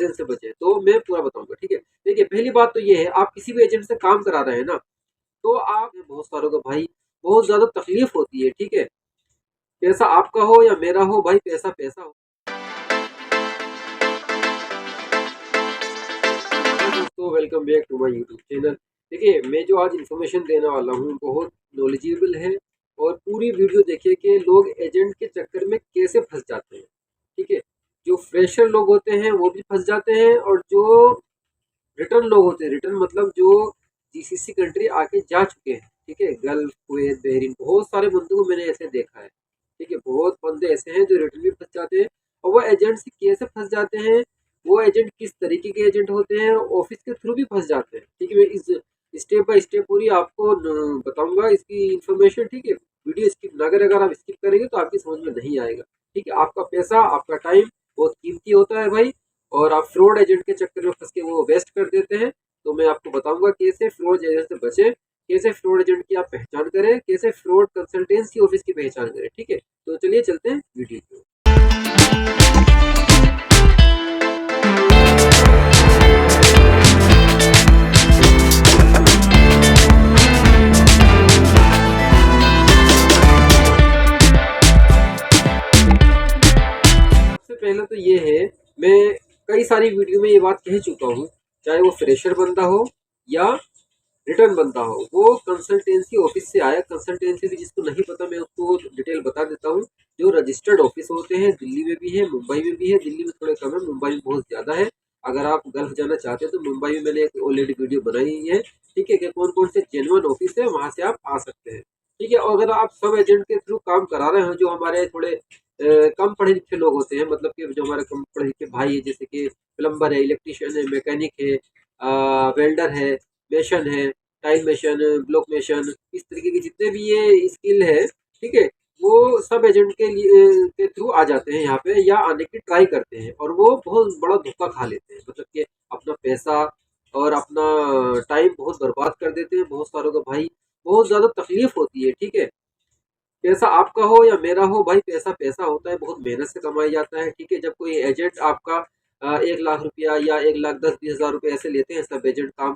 Agent से बचे, तो मैं पूरा बताऊंगा। ठीक है, देखिए पहली बात तो ये है, आप किसी भी एजेंट से काम करा रहे हैं ना, तो आप बहुत सारों को भाई बहुत ज्यादा तकलीफ होती है। ठीक है, पैसा आपका हो या मेरा हो भाई, पैसा पैसा हो। दोस्तों welcome back to my YouTube channel. देखिए मैं जो आज इन्फॉर्मेशन देने वाला हूँ बहुत नॉलेजेबल है, और पूरी वीडियो देखिए कि लोग एजेंट के चक्कर में कैसे फंस जाते हैं। ठीक है, जो फ्रेशर लोग होते हैं वो भी फंस जाते हैं, और जो रिटर्न लोग होते हैं, रिटर्न मतलब जो जीसीसी कंट्री आके जा चुके हैं, ठीक है, गल्फ कुवैत बहरीन, बहुत सारे बंदों को मैंने ऐसे देखा है। ठीक है, बहुत बंदे ऐसे हैं जो रिटर्न भी फंस जाते हैं, और वो एजेंट से कैसे फंस जाते हैं, वो एजेंट किस तरीके के एजेंट होते हैं, ऑफिस के थ्रू भी फंस जाते हैं। ठीक है, मैं इस स्टेप बाय स्टेप पूरी आपको बताऊंगा इसकी इन्फॉर्मेशन। ठीक है, वीडियो स्किप ना करें, अगर आप स्किप करेंगे तो आपकी समझ में नहीं आएगा। ठीक है, आपका पैसा आपका टाइम बहुत कीमती होता है भाई, और आप फ्रॉड एजेंट के चक्कर में फंस के वो वेस्ट कर देते हैं। तो मैं आपको बताऊंगा कैसे फ्रॉड एजेंट से बचें, कैसे फ्रॉड एजेंट की आप पहचान करें, कैसे फ्रॉड कंसल्टेंसी ऑफिस की पहचान करें। ठीक है, तो चलिए चलते हैं वीडियो की। सबसे पहले तो ये है, मैं कई सारी वीडियो में ये बात कह चुका हूँ, चाहे वो फ्रेशर बंदा हो या रिटर्न बंदा हो, वो कंसल्टेंसी ऑफिस से आया। कंसल्टेंसी भी जिसको नहीं पता मैं उसको डिटेल बता देता हूँ। जो रजिस्टर्ड ऑफिस होते हैं, दिल्ली में भी है, मुंबई में भी है। दिल्ली में थोड़े कम है, मुंबई में बहुत ज़्यादा है। अगर आप गल्फ जाना चाहते हैं तो मुंबई में मैंने एक ऑलरेडी वीडियो बनाई है। ठीक है, कि कौन कौन से जेन्युइन ऑफिस है, वहाँ से आप आ सकते हैं। ठीक है, और अगर आप सब एजेंट के थ्रू काम करा रहे हैं, जो हमारे थोड़े कम पढ़े लिखे लोग होते हैं, मतलब कि जो हमारे कम पढ़े लिखे भाई है, जैसे कि प्लम्बर है, इलेक्ट्रिशियन है, मैकेनिक है, वेल्डर है, मेशन है, टाइल मेशन, ब्लॉक मेशन, इस तरीके के जितने भी ये स्किल है, ठीक है, वो सब एजेंट के लिए के थ्रू आ जाते हैं यहाँ पे, या आने की ट्राई करते हैं, और वो बहुत बड़ा धोखा खा लेते हैं। मतलब कि अपना पैसा और अपना टाइम बहुत बर्बाद कर देते हैं। बहुत सारों का भाई बहुत ज़्यादा तकलीफ होती है। ठीक है, पैसा आपका हो या मेरा हो भाई, पैसा पैसा होता है, बहुत मेहनत से कमाया जाता है। ठीक है, जब कोई एजेंट आपका 1 लाख रुपया या 1 लाख 10-20 हज़ार रुपये ऐसे लेते हैं, सब एजेंट काम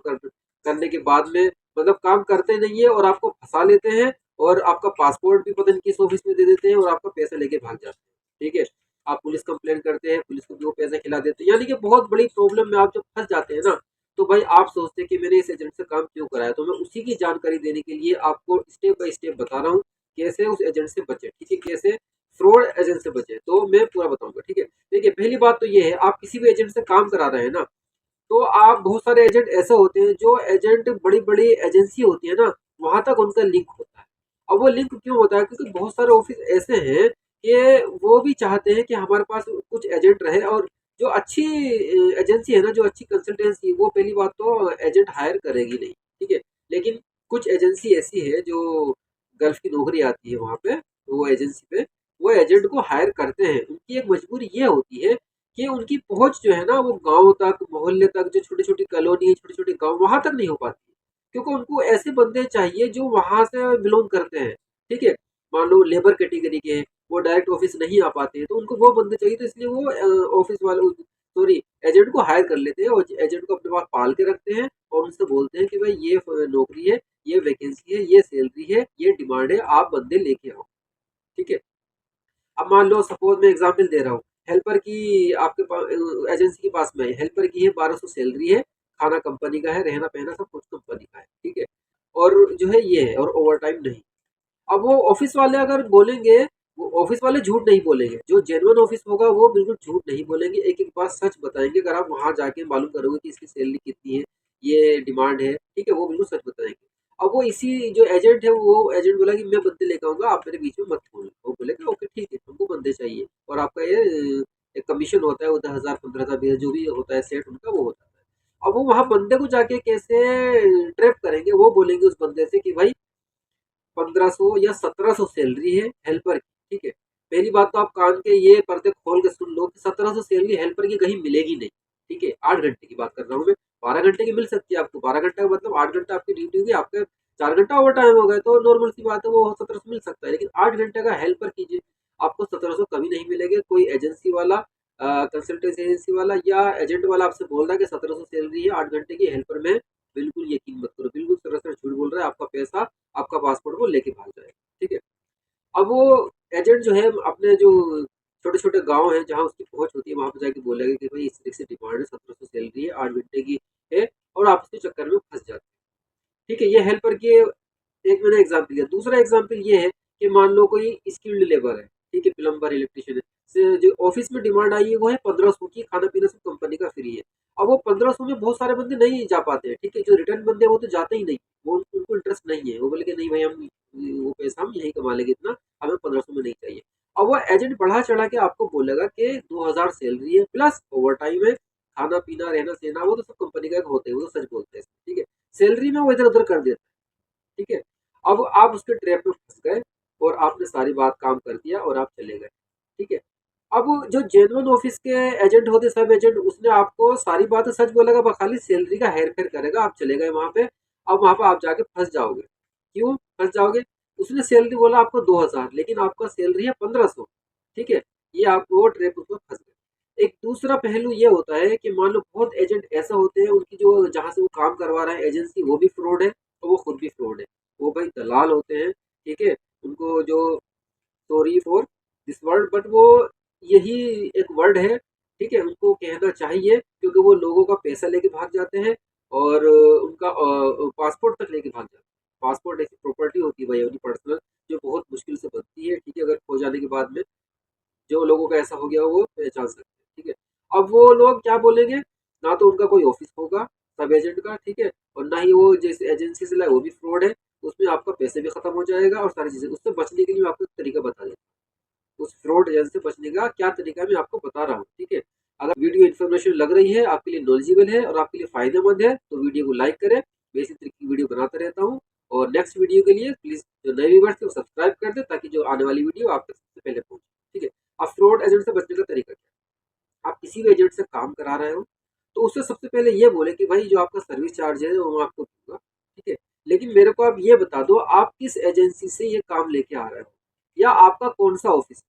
करने के बाद में, मतलब काम करते नहीं है और आपको फंसा लेते हैं, और आपका पासपोर्ट भी पता नहीं किस ऑफिस में दे देते हैं, और आपका पैसा लेके भाग जाते हैं। ठीक है, आप पुलिस कंप्लेंट करते हैं, पुलिस को भी वो पैसा खिला देते हैं, यानी कि बहुत बड़ी प्रॉब्लम में आप जब फंस जाते हैं ना, तो भाई आप सोचते हैं कि मैंने इस एजेंट से काम क्यों कराया। तो मैं उसी की जानकारी देने के लिए आपको स्टेप बाय स्टेप बता रहा हूँ, कैसे उस एजेंट से बचे। ठीक है, कैसे फ्रॉड एजेंट से बचे, तो मैं पूरा बताऊंगा। ठीक है, देखिए पहली बात तो ये है, आप किसी भी एजेंट से काम करा रहे हैं ना, तो आप बहुत सारे एजेंट ऐसे होते हैं, जो एजेंट बड़ी बड़ी एजेंसी होती है ना, वहां तक उनका लिंक होता है। अब वो लिंक क्यों होता है, क्योंकि बहुत सारे ऑफिस ऐसे हैं कि वो भी चाहते हैं कि हमारे पास कुछ एजेंट रहे, और जो अच्छी एजेंसी है ना, जो अच्छी कंसल्टेंसी, वो पहली बात तो एजेंट हायर करेगी नहीं। ठीक है, लेकिन कुछ एजेंसी ऐसी है जो गल्फ की नौकरी आती है वहाँ पे, वो एजेंसी पे वो एजेंट को हायर करते हैं। उनकी एक मजबूरी ये होती है कि उनकी पहुंच जो है ना, वो गांव तक, मोहल्ले तक, जो छोटी छोटी कॉलोनी है, छोटे छोटे गांव, वहां तक नहीं हो पाती, क्योंकि उनको ऐसे बंदे चाहिए जो वहां से बिलोंग करते हैं। ठीक है, मान लो लेबर कैटेगरी के हैं, वो डायरेक्ट ऑफिस नहीं आ पाते हैं, तो उनको वो बंदे चाहिए, तो इसलिए वो ऑफिस वाले, सॉरी, एजेंट को हायर कर लेते हैं, और एजेंट को अपने पास पाल के रखते हैं, और उनसे बोलते हैं कि भाई ये नौकरी है, ये वैकेंसी है, ये सैलरी है, ये डिमांड है, आप बंदे लेके आओ। ठीक है, अब मान लो सपोज मैं एग्जांपल दे रहा हूँ, हेल्पर की आपके पास एजेंसी के पास में हेल्पर की है, 1200 सैलरी है, खाना कंपनी का है, रहना पहना सब कुछ कंपनी का है। ठीक है, और जो है ये है, और ओवर टाइम नहीं। अब वो ऑफिस वाले अगर बोलेंगे, वो ऑफिस वाले झूठ नहीं बोलेंगे, जो जेन्युइन ऑफिस होगा वो बिल्कुल झूठ नहीं बोलेंगे, एक एक बात सच बताएंगे। अगर आप वहां जाके मालूम करोगे कि इसकी सैलरी कितनी है, ये डिमांड है, ठीक है, वो बिल्कुल सच बताएंगे। अब वो इसी जो एजेंट है, वो एजेंट बोला कि मैं बंदे लेकर आऊंगा, आप मेरे बीच में मत खोलो। वो बोलेगा ओके ठीक है, हमको बंदे चाहिए, और आपका ये एक कमीशन होता है, वो 10,000 15,000 20,000 जो भी होता है सेट उनका, वो होता है। अब वो वहां बंदे को जाके कैसे ट्रैप करेंगे, वो बोलेंगे उस बंदे से कि भाई 1500 या 1700 सैलरी है हेल्पर की। ठीक है, पहली बात तो आप कान के ये पर्दे खोल के सुन लो कि 1700 सैलरी हेल्पर की कहीं मिलेगी नहीं। ठीक है, 8 घंटे की बात कर रहा हूँ मैं, 12 घंटे की मिल सकती है आपको, 12 घंटे का मतलब 8 घंटा आपकी ड्यूटी होगी, आपके 4 घंटा ओवर टाइम हो गए, तो नॉर्मल सी बात है, वो 1700 मिल सकता है। लेकिन 8 घंटे का हेल्पर कीजिए, आपको 1700 कभी नहीं मिलेगा। कोई एजेंसी वाला कंसल्टेंसी एजेंसी वाला या एजेंट वाला आपसे बोल रहा है कि 1700 सैलरी है, 8 घंटे की, हेल्पर में, बिल्कुल यकीन मत करो, बिल्कुल सरासर झूठ बोल रहा है। आपका पैसा, आपका पासपोर्ट वो लेके भाग जाएगा, ठीक है। अब वो एजेंट जो है अपने जो छोटे छोटे गांव हैं जहाँ उसकी पहुंच होती है, वहां पर जाके बोलेगा कि भाई इस तरीके से डिमांड है, 1700 सैलरी है, 8 घंटे की है, और आप उसके चक्कर में फंस जाते हैं, ठीक है। ये हेल्पर की एक मैंने एग्जाम्पल दिया। दूसरा एग्जाम्पल ये है कि मान लो कोई स्किल्ड लेबर है, ठीक है, प्लम्बर, इलेक्ट्रिशियन है, जो ऑफिस में डिमांड आई है वो है 1500 की, खाना पीना सब कंपनी का फ्री है। अब वो 1500 में बहुत सारे बंदे नहीं जा पाते हैं, ठीक है, जो रिटर्न बंदे हैं वो तो जाते ही नहीं, वो उनको इंटरेस्ट नहीं है, वो बोले कि नहीं भाई हम वो पैसा हम यही कमा लेंगे इतना, हमें 1500 में नहीं चाहिए। अब वो एजेंट बढ़ा चढ़ा के आपको बोलेगा कि 2000 सैलरी है प्लस ओवर टाइम है, खाना पीना रहना सहना वो तो सब कंपनी का होते हैं, वो तो सच बोलते हैं, ठीक है। सैलरी में वो इधर उधर कर देता है, ठीक है। अब आप उसके ट्रैप में फंस गए और आपने सारी बात काम कर दिया और आप चले गए, ठीक है। अब जो जेन्युइन ऑफिस के एजेंट होते, सब एजेंट, उसने आपको सारी बातें सच बोलेगा, बस खाली सैलरी का हेर फेर करेगा, आप चले गए वहां पे। अब वहां पे आप जाके फंस जाओगे। क्यों फंस जाओगे? उसने सैलरी बोला आपको 2000, लेकिन आपका सैलरी है 1500, ठीक है। ये आप वो ट्रैप उसमें फंस गए। एक दूसरा पहलू ये होता है कि मान लो बहुत एजेंट ऐसा होते हैं, उनकी जो जहां से वो काम करवा रहा है एजेंसी, वो भी फ्रॉड है और वो खुद भी फ्रॉड है। वो भाई दलाल होते हैं, ठीक है। उनको जो, sorry for this word, but वो यही एक वर्ड है, ठीक है, उनको कहना चाहिए, क्योंकि वो लोगों का पैसा लेके भाग जाते हैं और उनका पासपोर्ट तक लेके भाग जाते हैं। पासपोर्ट ऐसी प्रॉपर्टी होती है भाई अपनी पर्सनल, जो बहुत मुश्किल से बनती है, ठीक है, अगर खो जाने के बाद में जो लोगों का ऐसा हो गया वो पहचान सकते हैं, ठीक है। अब वो लोग क्या बोलेंगे, ना तो उनका कोई ऑफिस होगा सब एजेंट का, ठीक है, और ना ही वो जैसे एजेंसी से लाए वो भी फ्रॉड है, उसमें आपका पैसे भी खत्म हो जाएगा और सारी चीजें। उससे बचने के लिए मैं आपको एक तरीका बता देता हूँ, उस फ्रॉड एजेंट से बचने का क्या तरीका है मैं आपको बता रहा हूँ, ठीक है। अगर वीडियो इन्फॉर्मेशन लग रही है, आपके लिए नॉलेजेबल है और आपके लिए फायदेमंद है, तो वीडियो को लाइक करें। मैं इसी तरीके की वीडियो बनाता रहता हूँ। और नेक्स्ट वीडियो के लिए प्लीज जो नए व्यूवर्स थे वो सब्सक्राइब कर दे, ताकि जो आने वाली वीडियो आप तक सबसे पहले पहुंचे, ठीक है। अब फ्रॉड एजेंट से बचने का तरीका क्या है? आप किसी भी एजेंट से काम करा रहे हो, तो उससे सबसे पहले ये बोले कि भाई जो आपका सर्विस चार्ज है वो मैं आपको दूंगा, ठीक है, लेकिन मेरे को आप ये बता दो आप किस एजेंसी से ये काम लेके आ रहे हो, या आपका कौन सा ऑफिस।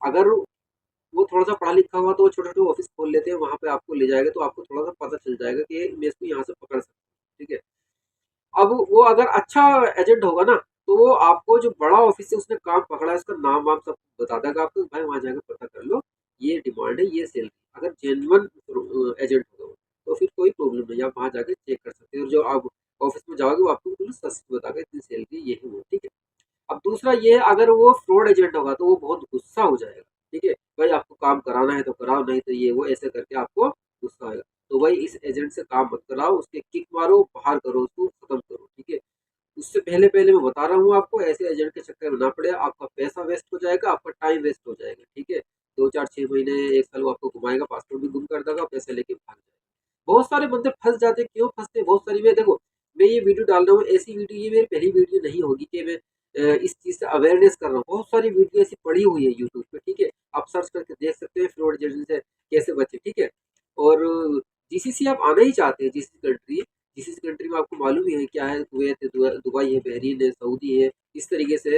अगर वो थोड़ा सा पढ़ा लिखा हुआ तो वो छोटे छोटे ऑफिस खोल लेते हैं, वहां पे आपको ले जाएगा तो आपको थोड़ा सा पता चल जाएगा कि मैं इसको यहाँ से पकड़ सकता हूँ, ठीक है। अब वो अगर अच्छा एजेंट होगा ना, तो वो आपको जो बड़ा ऑफिस है उसने काम पकड़ा है उसका नाम वाम सब बता देगा आपको, भाई वहां जाकर पता कर लो, ये डिमांड है, ये सेल। अगर जेन्युइन एजेंट होगा तो फिर कोई प्रॉब्लम नहीं, आप वहां जाके चेक कर सकते हो, और जो आप ऑफिस में जाओगे वो आपको बिल्कुल सच बताएगा इतनी सैलरी ये है वो, ठीक है। अब दूसरा ये है, अगर वो फ्रॉड एजेंट होगा तो वो बहुत गुस्सा हो जाएगा, ठीक है, भाई आपको काम कराना है तो कराओ, नहीं तो ये वो ऐसे करके आपको गुस्सा होगा। तो भाई इस एजेंट से काम मत कराओ, उसके किक मारो, बाहर करो, उसको खत्म करो, ठीक है। उससे पहले पहले मैं बता रहा हूँ आपको, ऐसे एजेंट के चक्कर में ना पड़े, आपका पैसा वेस्ट हो जाएगा, आपका टाइम वेस्ट हो जाएगा, ठीक है। 2 4 6 महीने 1 साल वो आपको घुमाएगा, पासपोर्ट भी गुम कर देगा, पैसे लेके भाग जाएगा। बहुत सारे बंदे फंस जाते हैं, क्यों फंसते हैं? बहुत सारी, मैं देखो, मैं ये वीडियो डाल रहा हूँ, ऐसी वीडियो ये मेरी पहली वीडियो नहीं होगी कि मैं इस चीज से अवेयरनेस कर रहा हूँ। बहुत सारी वीडियो ऐसी पड़ी हुई है यूट्यूब पे, ठीक है, आप सर्च करके देख सकते हैं फ्रॉड एजेंट से कैसे बचे, ठीक है। और जीसीसी आप आना ही चाहते हैं, जीसीसी कंट्री में आपको मालूम ही है क्या है, कुवैत है, दुबई है, बहरीन है, सऊदी है, इस तरीके से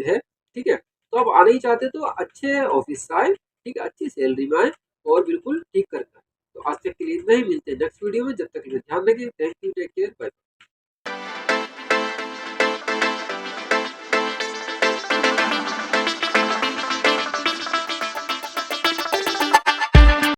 है, ठीक है। तो आप आना ही चाहते तो अच्छे ऑफिस से आए, ठीक है, अच्छी सैलरी में आए और बिल्कुल ठीक करके आए। तो आज तक के लिए इतना ही, मिलते हैं नेक्स्ट वीडियो में, जब तक के लिए ध्यान रखें, thank you, take care, bye.